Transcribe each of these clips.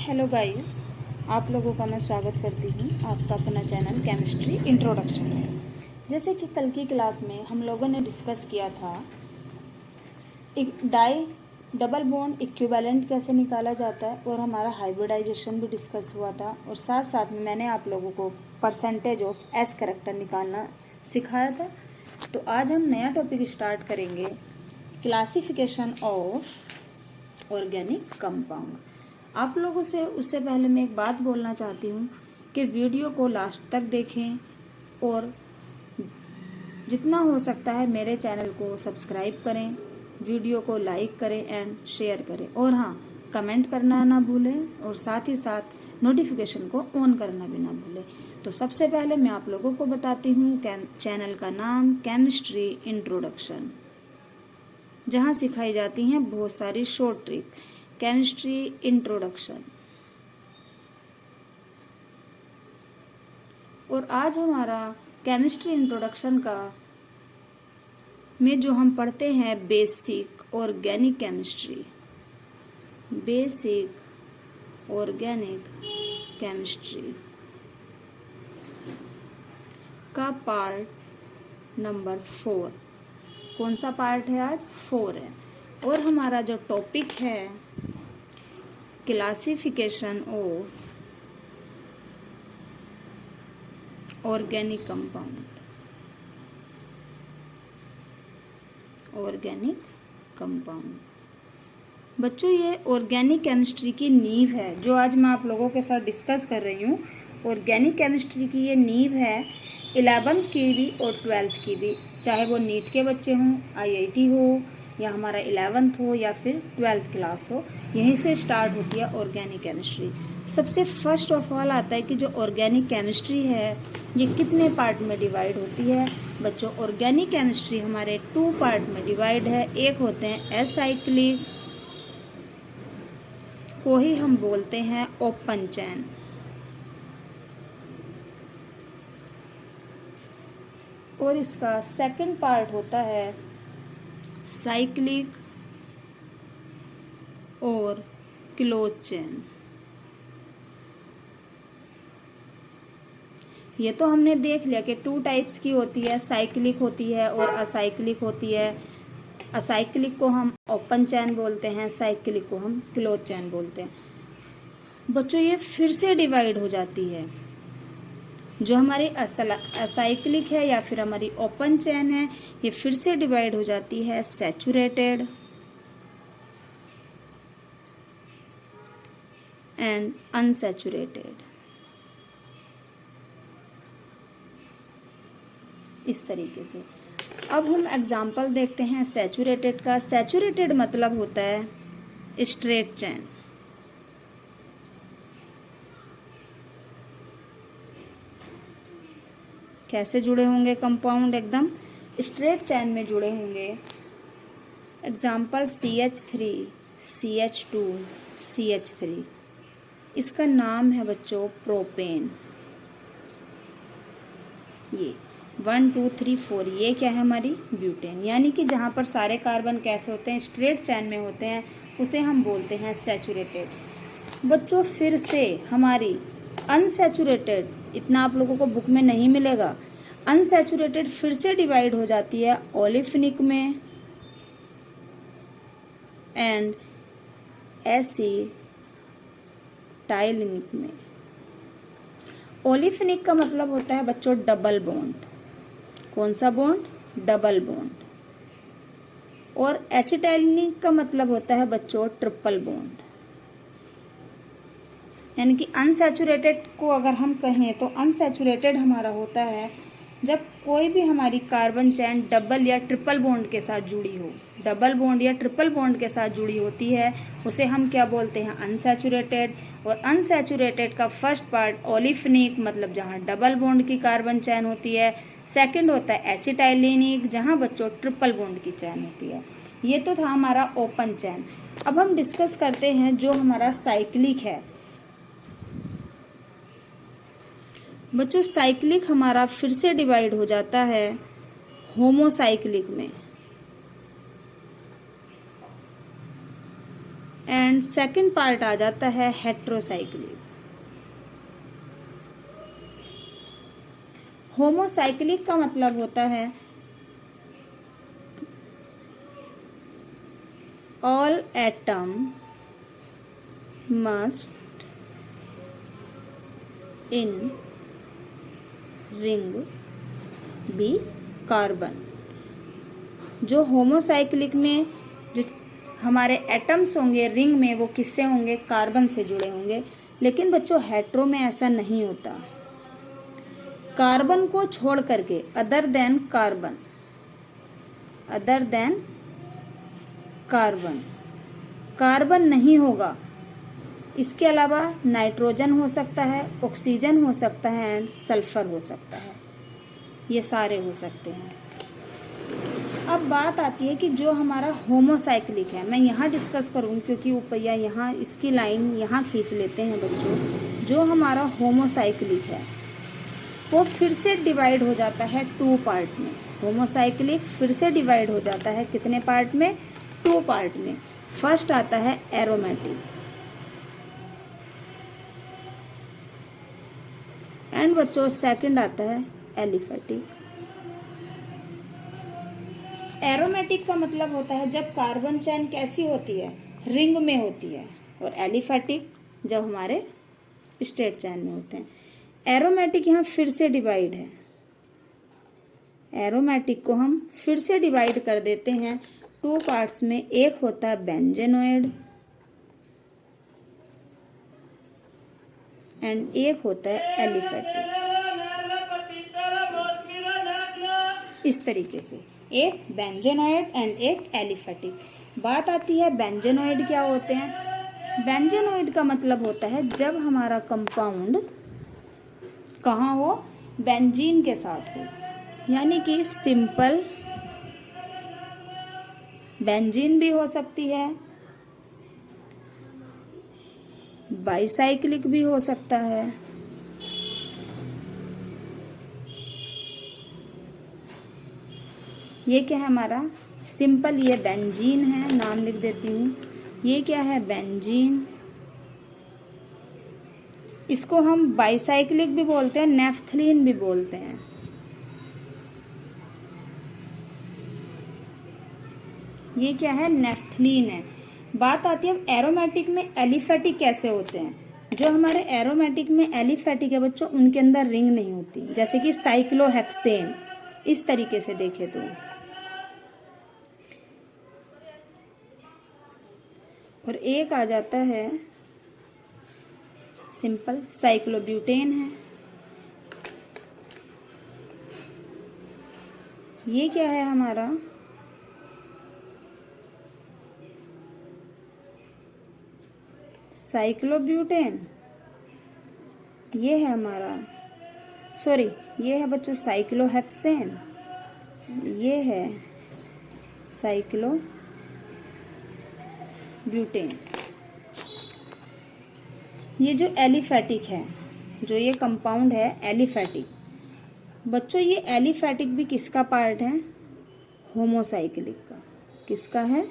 Hello guys, आप लोगों का मैं स्वागत करती हूँ आपका अपना चैनल केमिस्ट्री इंट्रोडक्शन में। जैसे कि कल की क्लास में हम लोगों ने डिस्कस किया था एक डाई डबल बॉन्ड इक्विवेलेंट कैसे निकाला जाता है और हमारा हाइब्रिडाइजेशन भी डिस्कस हुआ था, और साथ साथ में मैंने आप लोगों को परसेंटेज ऑफ एस कैरेक्टर निकालना सिखाया था। तो आज हम नया टॉपिक स्टार्ट करेंगे, क्लासिफिकेशन ऑफ ऑर्गेनिक कंपाउंड। आप लोगों से उससे पहले मैं एक बात बोलना चाहती हूँ कि वीडियो को लास्ट तक देखें और जितना हो सकता है मेरे चैनल को सब्सक्राइब करें, वीडियो को लाइक करें एंड शेयर करें, और हाँ, कमेंट करना ना भूलें और साथ ही साथ नोटिफिकेशन को ऑन करना भी ना भूलें। तो सबसे पहले मैं आप लोगों को बताती हूँ चैनल का नाम केमिस्ट्री इंट्रोडक्शन, जहाँ सिखाई जाती हैं बहुत सारी शॉर्ट ट्रिक। Chemistry introduction. और आज हमारा केमिस्ट्री इंट्रोडक्शन का में जो हम पढ़ते हैं basic organic chemistry, basic organic chemistry का पार्ट नंबर 4। कौन सा पार्ट है? आज 4 है। और हमारा जो टॉपिक है classification of organic compound, organic compound. बच्चों, ये ऑर्गेनिक केमिस्ट्री की नींव है जो आज मैं आप लोगों के साथ डिस्कस कर रही हूँ। ऑर्गेनिक केमिस्ट्री की ये नींव है 11th की भी और 12th की भी, चाहे वो नीट के बच्चे हों, IIT हो, या हमारा 11th हो या फिर 12th क्लास हो, यहीं से स्टार्ट होती है ऑर्गेनिक केमिस्ट्री। सबसे फर्स्ट ऑफ ऑल आता है कि जो ऑर्गेनिक केमिस्ट्री है ये कितने पार्ट में डिवाइड होती है। बच्चों, ऑर्गेनिक केमिस्ट्री हमारे 2 पार्ट में डिवाइड है। एक होते हैं एसाइक्लिक, को ही हम बोलते हैं ओपन चैन, और इसका सेकंड पार्ट होता है साइक्लिक और क्लोज चैन। ये तो हमने देख लिया कि 2 टाइप्स की होती है, साइक्लिक होती है और असाइक्लिक होती है। असाइक्लिक को हम ओपन चैन बोलते हैं, साइक्लिक को हम क्लोज चैन बोलते हैं। बच्चों, ये फिर से डिवाइड हो जाती है। जो हमारी असाइक्लिक है या फिर हमारी ओपन चैन है, ये फिर से डिवाइड हो जाती है सैचुरेटेड एंड अनसैचुरेटेड, इस तरीके से। अब हम एग्जाम्पल देखते हैं सैचुरेटेड का। सैचुरेटेड मतलब होता है स्ट्रेट चैन। कैसे जुड़े होंगे कंपाउंड? एकदम स्ट्रेट चैन में जुड़े होंगे। Example CH3, CH2, CH3। इसका नाम है बच्चों प्रोपेन। ये 1 2 3 4, ये क्या है? हमारी ब्यूटेन। यानी कि जहाँ पर सारे कार्बन कैसे होते हैं? स्ट्रेट चैन में होते हैं, उसे हम बोलते हैं सैचुरेटेड। बच्चों, फिर से हमारी अनसैचुरेटेड, इतना आप लोगों को बुक में नहीं मिलेगा। अनसैचुरेटेड फिर से डिवाइड हो जाती है ओलिफिनिक में एंड एसिटाइलिनिक में। ओलिफिनिक का मतलब होता है बच्चों डबल बॉन्ड। कौन सा बॉन्ड? Double bond. और एसिटाइलिनिक का मतलब होता है बच्चों ट्रिपल बॉन्ड। यानी कि अनसैचुरेटेड को अगर हम कहें तो अनसैचुरेटेड हमारा होता है जब कोई भी हमारी कार्बन चैन डबल या ट्रिपल बॉन्ड के साथ जुड़ी हो। डबल बॉन्ड या ट्रिपल बॉन्ड के साथ जुड़ी होती है, उसे हम क्या बोलते हैं? अनसैचुरेटेड। और अनसैचुरेटेड का फर्स्ट पार्ट ओलिफिनिक, मतलब जहाँ डबल बॉन्ड की कार्बन चैन होती है। सेकंड होता है एसिटाइलिनिक, जहाँ बच्चों ट्रिपल बॉन्ड की चैन होती है। ये तो था हमारा ओपन चैन। अब हम डिस्कस करते हैं जो हमारा साइक्लिक है। बच्चों, साइक्लिक हमारा फिर से डिवाइड हो जाता है होमोसाइक्लिक में एंड सेकंड पार्ट आ जाता है हेट्रोसाइक्लिक। होमोसाइक्लिक का मतलब होता है all atom must in ring be carbon. जो होमोसाइक्लिक में जो हमारे एटम्स होंगे रिंग में, वो किससे होंगे? कार्बन से जुड़े होंगे। लेकिन बच्चों हेट्रो में ऐसा नहीं होता। कार्बन को छोड़ करके, अदर देन कार्बन, कार्बन नहीं होगा। इसके अलावा नाइट्रोजन हो सकता है, ऑक्सीजन हो सकता है एंड सल्फर हो सकता है। ये सारे हो सकते हैं। अब बात आती है कि जो हमारा होमोसाइक्लिक है, मैं यहाँ डिस्कस करूँ क्योंकि ऊपरिया यहाँ इसकी लाइन यहाँ खींच लेते हैं बच्चों। जो हमारा होमोसाइक्लिक है वो फिर से डिवाइड हो जाता है 2 पार्ट में। होमोसाइक्लिक फिर से डिवाइड हो जाता है कितने पार्ट में? 2 पार्ट में। फर्स्ट आता है एरोमेटिक एंड बच्चों सेकंड आता है एलिफेटिक। एरोमेटिक का मतलब होता है जब कार्बन चेन कैसी होती है? रिंग में होती है। और एलिफेटिक जब हमारे स्ट्रेट चेन में होते हैं। एरोमेटिक यहाँ फिर से डिवाइड है। एरोमेटिक को हम फिर से डिवाइड कर देते हैं 2 पार्ट्स में। एक होता है बेंजेनोइड एंड एक होता है एलिफेटिक। इस तरीके से एक बेंजेनोइड एंड एक एलिफेटिक। बात आती है बेंजेनोइड क्या होते हैं? बेंजेनोइड का मतलब होता है जब हमारा कंपाउंड कहाँ हो? बेंजीन के साथ हो, यानी कि सिंपल बेंजीन भी हो सकती है, बाईसाइक्लिक भी हो सकता है। ये क्या है हमारा? सिंपल ये बेंजीन है, नाम लिख देती हूँ। ये क्या है? बेंजीन। इसको हम बाईसाइक्लिक भी बोलते हैं, नेफ्थलीन भी बोलते हैं। ये क्या है? नेफ्थलीन है। बात आती है अब एरोमेटिक में एलिफेटिक कैसे होते हैं। जो हमारे एरोमेटिक में एलिफेटिक है बच्चों, उनके अंदर रिंग नहीं होती, जैसे कि साइक्लोहेक्सेन। इस तरीके से देखे तो। और एक आ जाता है सिंपल साइक्लोब्यूटेन है। ये क्या है हमारा? साइक्लोब्यूटेन। ये है हमारा, सॉरी, ये है बच्चों साइक्लोहेक्सेन। ये है साइक्लोब्यूटेन। ये जो एलिफेटिक है, जो ये कंपाउंड है एलिफेटिक, बच्चों ये एलिफेटिक भी किसका पार्ट है? होमोसाइक्लिक का। किसका है?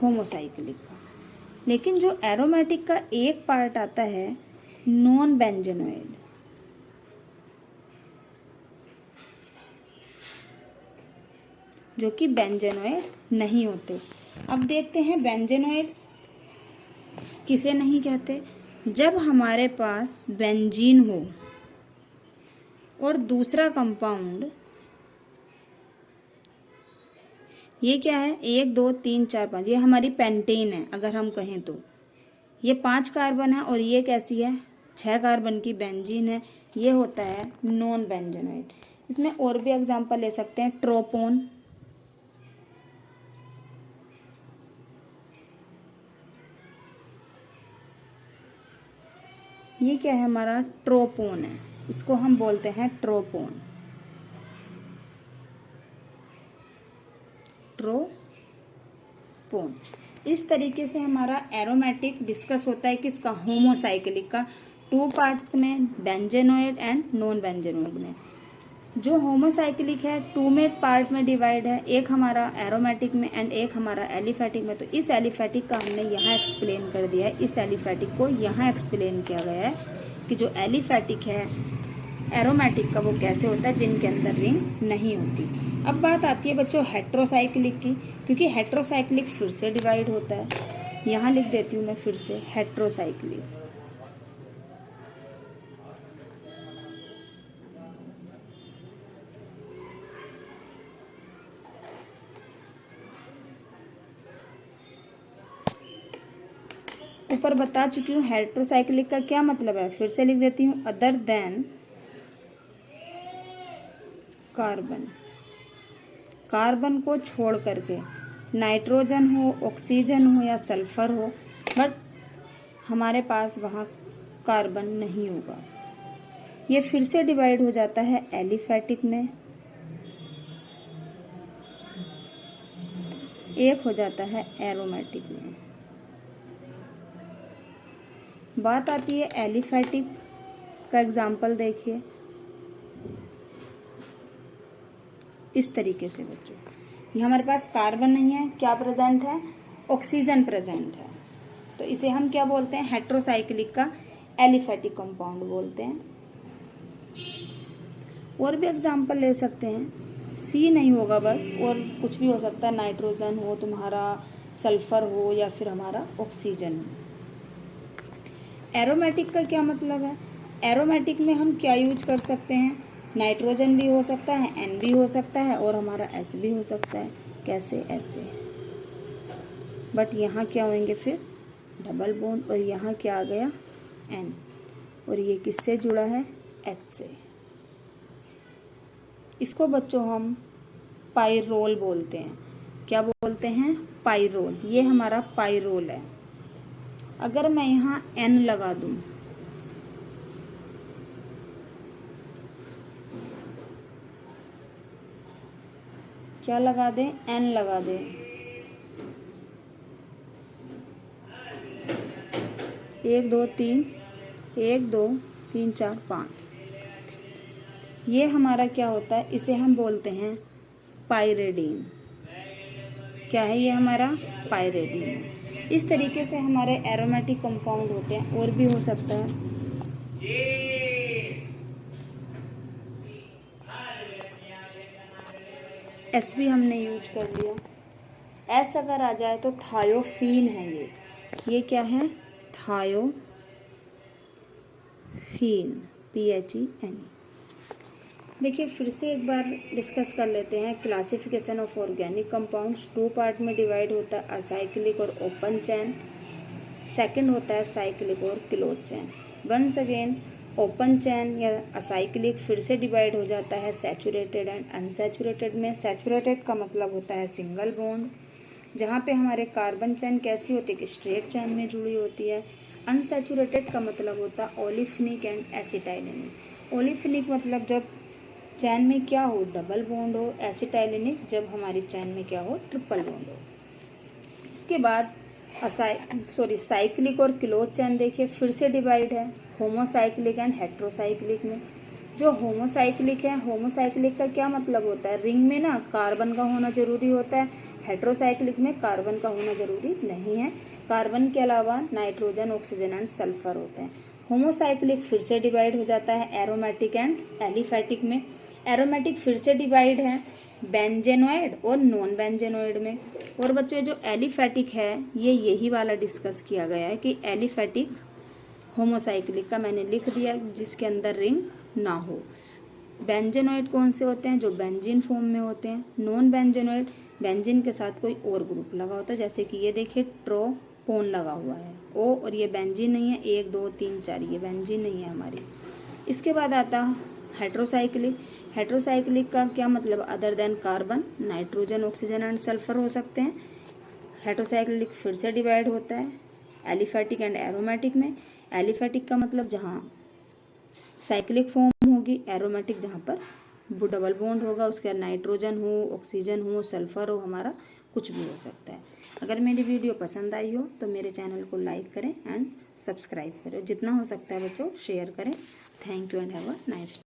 होमोसाइक्लिक का। लेकिन जो एरोमेटिक का एक पार्ट आता है नॉन बेंजेनोइड, जो कि बेंजेनोइड नहीं होते। अब देखते हैं बेंजेनोइड किसे नहीं कहते। जब हमारे पास बेंजीन हो और दूसरा कंपाउंड, ये क्या है? 1 2 3 4 5, ये हमारी पेंटेन है अगर हम कहें तो। ये 5 कार्बन है और ये कैसी है? 6 कार्बन की बेंजीन है। ये होता है नॉन बेंजेनोइड। इसमें और भी एग्जांपल ले सकते हैं, ट्रोपोन। ये क्या है हमारा? ट्रोपोन है। इसको हम बोलते हैं ट्रोपोन। ट्रोपोन। इस तरीके से हमारा एरोमेटिक डिस्कस होता है किसका? होमोसाइक्लिक का। 2 पार्ट्स में, बेंजेनोइड एंड नॉन बेंजेनोइड में। जो होमोसाइक्लिक है 2 में पार्ट में डिवाइड है, एक हमारा एरोमेटिक में एंड एक हमारा एलिफेटिक में। तो इस एलिफेटिक का हमने यहाँ एक्सप्लेन कर दिया है, इस एलिफेटिक को यहाँ एक्सप्लेन किया गया है कि जो एलिफेटिक है एरोमेटिक का वो कैसे होता है, जिनके अंदर रिंग नहीं होती। अब बात आती है बच्चों हेट्रोसाइक्लिक की, क्योंकि हेट्रोसाइक्लिक फिर से डिवाइड होता है। यहाँ लिख देती हूँ मैं फिर से हेट्रोसाइक्लिक। ऊपर बता चुकी हूँ हेट्रोसाइक्लिक का क्या मतलब है, फिर से लिख देती हूँ, अदर देन कार्बन। कार्बन को छोड़ करके नाइट्रोजन हो, ऑक्सीजन हो या सल्फर हो, बट हमारे पास वहाँ कार्बन नहीं होगा। ये फिर से डिवाइड हो जाता है एलिफेटिक में, एक हो जाता है एरोमेटिक में। बात आती है एलिफेटिक का एग्जाम्पल देखिए इस तरीके से बच्चों, ये हमारे पास कार्बन नहीं है, क्या प्रेजेंट है, ऑक्सीजन प्रेजेंट है। तो इसे हम क्या बोलते हैं, हेट्रोसाइक्लिक का एलिफेटिक कंपाउंड बोलते हैं। और भी एग्जाम्पल ले सकते हैं, सी नहीं होगा बस, और कुछ भी हो सकता है, नाइट्रोजन हो, तुम्हारा सल्फर हो या फिर हमारा ऑक्सीजन हो। एरोमेटिक का क्या मतलब है, एरोमेटिक में हम क्या यूज कर सकते हैं, नाइट्रोजन भी हो सकता है, एन भी हो सकता है और हमारा एस भी हो सकता है। कैसे, ऐसे। बट यहाँ क्या होंगे फिर डबल बॉन्ड, और यहाँ क्या आ गया एन, और ये किससे जुड़ा है, एच से। इसको बच्चों हम पाइरोल बोलते हैं। क्या बोलते हैं, पाइरोल। ये हमारा पाइरोल है। अगर मैं यहाँ एन लगा दूं, क्या लगा दें, एन लगा दें, एक दो तीन, एक दो तीन चार पाँच, ये हमारा क्या होता है, इसे हम बोलते हैं पाइरेडीन। क्या है ये हमारा, पाइरेडीन। इस तरीके से हमारे एरोमेटिक कंपाउंड होते हैं, और भी हो सकता है। एस भी हमने यूज कर लिया। एस अगर आ जाए तो थायोफीन है ये क्या है, थायोफीन, PHEN। देखिए फिर से एक बार डिस्कस कर लेते हैं। Classification of organic compounds 2 part में डिवाइड होता है, असाइक्लिक और ओपन चैन। सेकंड होता है साइक्लिक और close chain. Once again open chain या असाइक्लिक फिर से डिवाइड हो जाता है सैचुरेटेड एंड अनसैचुरेटेड में। सैचुरेटेड का मतलब होता है सिंगल बॉन्ड, जहाँ पे हमारे कार्बन चैन कैसी होती है कि स्ट्रेट चैन में जुड़ी होती है। अनसैचुरेटेड का मतलब होता है ओलिफिनिक एंड एसिटाइलिनिक। ओलिफिनिक मतलब जब चैन में क्या हो, डबल बॉन्ड हो। एसिटाइलिनिक जब हमारी चैन में क्या हो, ट्रिपल बॉन्ड हो। इसके बाद साइक्लिक और क्लोज चैन देखिए फिर से डिवाइड है होमोसाइक्लिक एंड हेट्रोसाइक्लिक में। जो होमोसाइक्लिक है, होमोसाइक्लिक का क्या मतलब होता है, रिंग में ना कार्बन का होना जरूरी होता है। हेट्रोसाइक्लिक में कार्बन का होना जरूरी नहीं है, कार्बन के अलावा नाइट्रोजन, ऑक्सीजन एंड सल्फर होते हैं। होमोसाइक्लिक फिर से डिवाइड हो जाता है एरोमेटिक एंड एलिफेटिक में। एरोमेटिक फिर से डिवाइड है बेंजेनोइड और नॉन बेंजेनोइड में। और बच्चों जो एलिफेटिक है ये यही वाला डिस्कस किया गया है कि एलिफेटिक होमोसाइक्लिक का मैंने लिख दिया जिसके अंदर रिंग ना हो। बेंजेनोइड कौन से होते हैं, जो बेंजीन फॉर्म में होते हैं। नॉन बेंजेनोइड बेंजीन के साथ कोई और ग्रुप लगा होता है, जैसे कि ये देखिए ट्रोपोन लगा हुआ है ओ, और ये बेंजीन नहीं है, 1 2 3 4 ये बेंजीन नहीं है हमारी। इसके बाद आता है हेट्रोसाइक्लिक। हेट्रोसाइक्लिक का क्या मतलब, other than carbon, nitrogen, oxygen and sulphur हो सकते हैं। हेट्रोसाइक्लिक फिर से डिवाइड होता है एलिफेटिक एंड एरोमेटिक में। एलिफेटिक का मतलब जहाँ साइक्लिक फॉर्म होगी, एरोमेटिक जहाँ पर डबल बॉन्ड होगा, उसके बाद नाइट्रोजन हो, ऑक्सीजन हो, सल्फर हो, हमारा कुछ भी हो सकता है। अगर मेरी वीडियो पसंद आई हो तो मेरे चैनल को लाइक करें एंड सब्सक्राइब करें, जितना हो सकता है बच्चों शेयर करें। Thank you and have a nice day.